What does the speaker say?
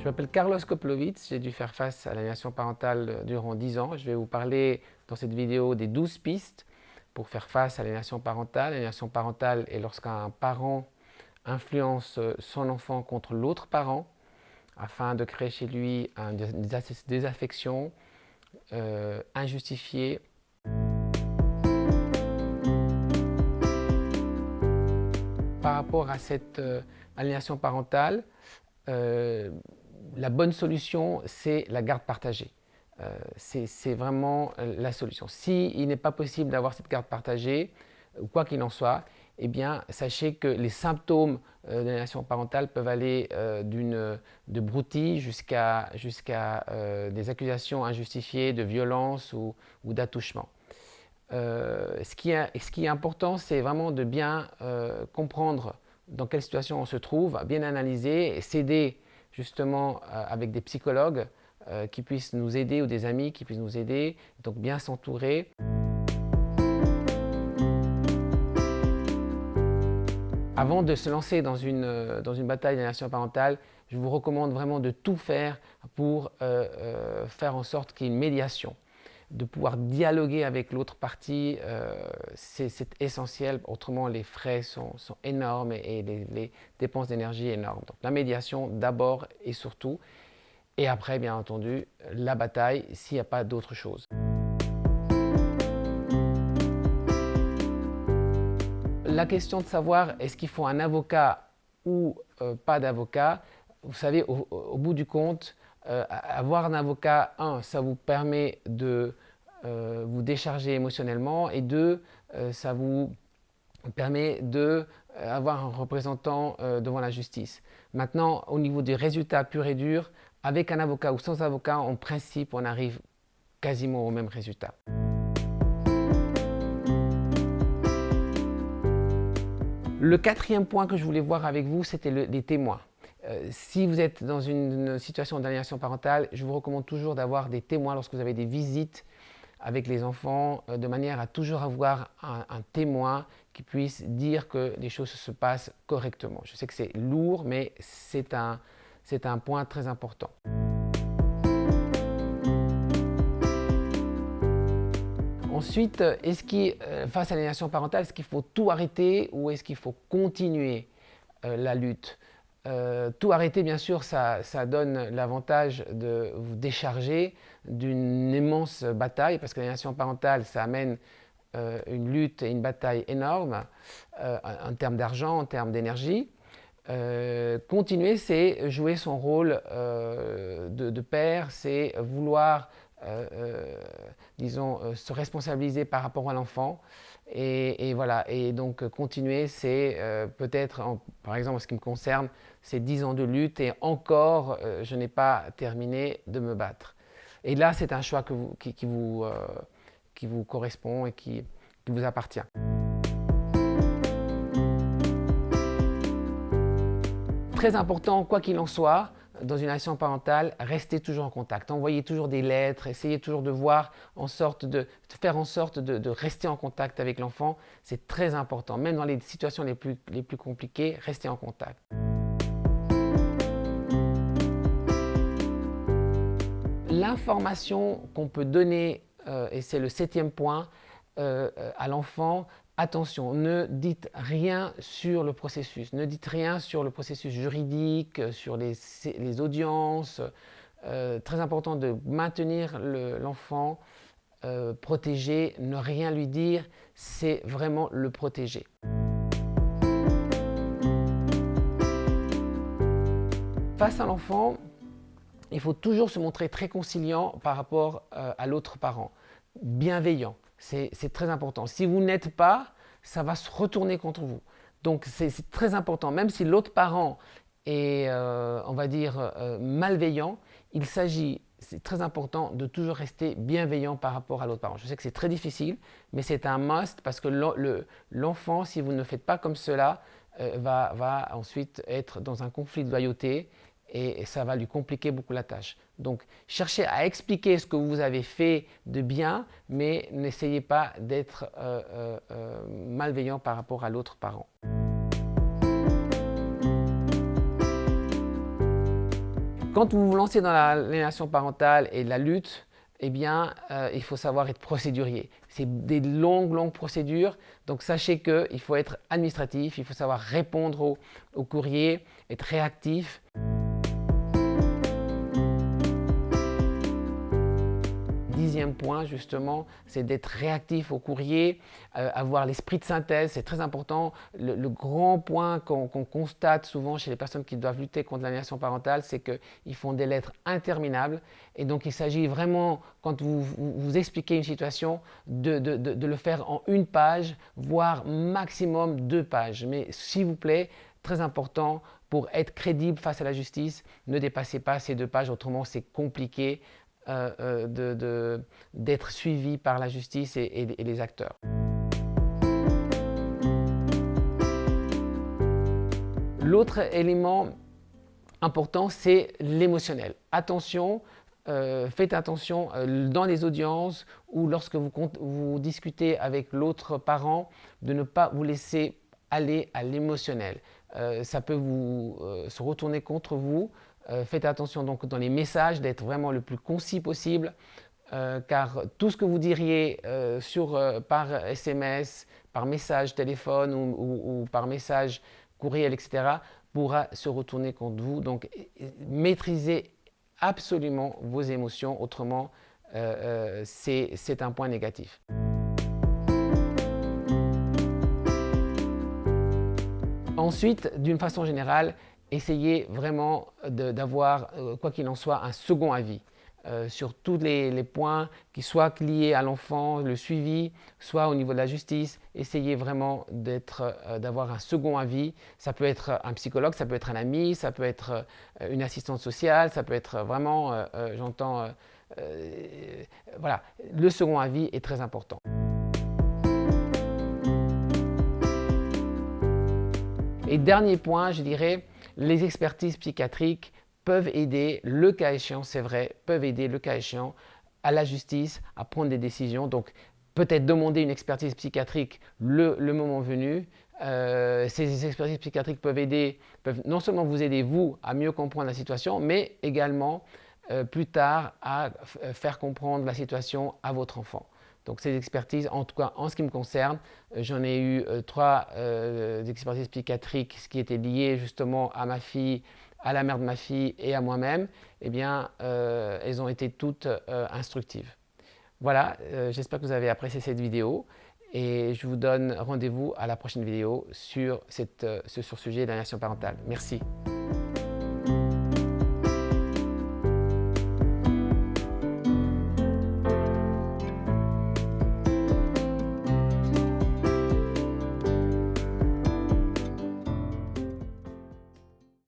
Je m'appelle Carlos Koplowitz, j'ai dû faire face à l'aliénation parentale durant 10 ans. Je vais vous parler dans cette vidéo des 12 pistes pour faire face à l'aliénation parentale. L'aliénation parentale est lorsqu'un parent influence son enfant contre l'autre parent afin de créer chez lui une désaffection injustifiée. Par rapport à cette aliénation parentale, la bonne solution, c'est la garde partagée. C'est vraiment la solution. S'il n'est pas possible d'avoir cette garde partagée, quoi qu'il en soit, eh bien, sachez que les symptômes de l'aliénation parentale peuvent aller de broutilles jusqu'à des accusations injustifiées de violence ou d'attouchement. Ce qui est important, c'est vraiment de bien comprendre dans quelle situation on se trouve, bien analyser et s'aider justement avec des psychologues qui puissent nous aider ou des amis qui puissent nous aider, donc bien s'entourer. Avant de se lancer dans une bataille d'aliénation parentale, je vous recommande vraiment de tout faire pour faire en sorte qu'il y ait une médiation. De pouvoir dialoguer avec l'autre partie, c'est essentiel. Autrement, les frais sont énormes et les dépenses d'énergie énormes. Donc la médiation d'abord et surtout. Et après, bien entendu, la bataille s'il n'y a pas d'autre chose. La question de savoir est-ce qu'il faut un avocat ou pas d'avocat, vous savez, au bout du compte, avoir un avocat, ça vous permet de vous décharger émotionnellement et deux, ça vous permet d'avoir un représentant devant la justice. Maintenant, au niveau des résultats purs et durs, avec un avocat ou sans avocat, en principe, on arrive quasiment au même résultat. Le quatrième point que je voulais voir avec vous, c'était les témoins. Si vous êtes dans une situation d'aliénation parentale, je vous recommande toujours d'avoir des témoins lorsque vous avez des visites avec les enfants, de manière à toujours avoir un témoin qui puisse dire que les choses se passent correctement. Je sais que c'est lourd, mais c'est un point très important. Ensuite, face à l'aliénation parentale, est-ce qu'il faut tout arrêter ou est-ce qu'il faut continuer la lutte? Tout arrêter, bien sûr, ça donne l'avantage de vous décharger d'une immense bataille, parce que l'aliénation parentale, ça amène une lutte et une bataille énorme en termes d'argent, en termes d'énergie. Continuer, c'est jouer son rôle de père, c'est vouloir, disons, se responsabiliser par rapport à l'enfant. Et voilà, et donc continuer, c'est peut-être, par exemple en ce qui me concerne, c'est 10 ans de lutte et encore, je n'ai pas terminé de me battre. Et là, c'est un choix qui vous correspond et qui vous appartient. Très important, quoi qu'il en soit, dans une relation parentale, restez toujours en contact. Envoyez toujours des lettres, essayez toujours de faire en sorte de rester en contact avec l'enfant. C'est très important. Même dans les situations les plus compliquées, restez en contact. L'information qu'on peut donner, et c'est le 7e point, à l'enfant, attention, ne dites rien sur le processus, ne dites rien sur le processus juridique, sur les audiences. Très important de maintenir l'enfant protégé, ne rien lui dire, c'est vraiment le protéger. Face à l'enfant, il faut toujours se montrer très conciliant par rapport à l'autre parent, bienveillant. C'est très important. Si vous n'êtes pas, ça va se retourner contre vous. Donc c'est très important. Même si l'autre parent est, on va dire, malveillant, c'est très important de toujours rester bienveillant par rapport à l'autre parent. Je sais que c'est très difficile, mais c'est un must parce que l'enfant, si vous ne faites pas comme cela, va ensuite être dans un conflit de loyauté et ça va lui compliquer beaucoup la tâche. Donc, cherchez à expliquer ce que vous avez fait de bien, mais n'essayez pas d'être malveillant par rapport à l'autre parent. Quand vous vous lancez dans l'aliénation parentale et la lutte, eh bien, il faut savoir être procédurier. C'est des longues procédures, donc sachez qu'il faut être administratif, il faut savoir répondre aux courriers, être réactif. Dixième point, justement, c'est d'être réactif au courrier, avoir l'esprit de synthèse, c'est très important. Le grand point qu'on constate souvent chez les personnes qui doivent lutter contre l'aliénation parentale, c'est qu'ils font des lettres interminables. Et donc, il s'agit vraiment, quand vous expliquez une situation, de le faire en une page, voire maximum 2 pages. Mais s'il vous plaît, très important, pour être crédible face à la justice, ne dépassez pas ces 2 pages, autrement c'est compliqué d'être suivi par la justice et les acteurs. L'autre élément important, c'est l'émotionnel. Attention, faites attention dans les audiences ou lorsque vous discutez avec l'autre parent, de ne pas vous laisser aller à l'émotionnel. Ça peut se retourner contre vous. Faites attention donc dans les messages d'être vraiment le plus concis possible, car tout ce que vous diriez par SMS, par message téléphone ou par message courriel, etc., pourra se retourner contre vous. Donc maîtrisez absolument vos émotions, autrement c'est un point négatif. Ensuite, d'une façon générale, essayez vraiment d'avoir, quoi qu'il en soit, un second avis sur tous les points qui soient liés à l'enfant, le suivi, soit au niveau de la justice. Essayez vraiment d'avoir un second avis. Ça peut être un psychologue, ça peut être un ami, ça peut être une assistante sociale, ça peut être vraiment, voilà, le second avis est très important. Et dernier point, je dirais, les expertises psychiatriques peuvent aider, le cas échéant, c'est vrai, peuvent aider le cas échéant à la justice à prendre des décisions. Donc, peut-être demander une expertise psychiatrique le moment venu. Ces expertises psychiatriques peuvent non seulement vous aider, vous, à mieux comprendre la situation, mais également, plus tard, à faire comprendre la situation à votre enfant. Donc ces expertises, en tout cas en ce qui me concerne, j'en ai eu 3 expertises psychiatriques qui étaient liées justement à ma fille, à la mère de ma fille et à moi-même. Eh bien, elles ont été toutes instructives. Voilà, j'espère que vous avez apprécié cette vidéo et je vous donne rendez-vous à la prochaine vidéo sur ce sujet d'aliénation parentale. Merci.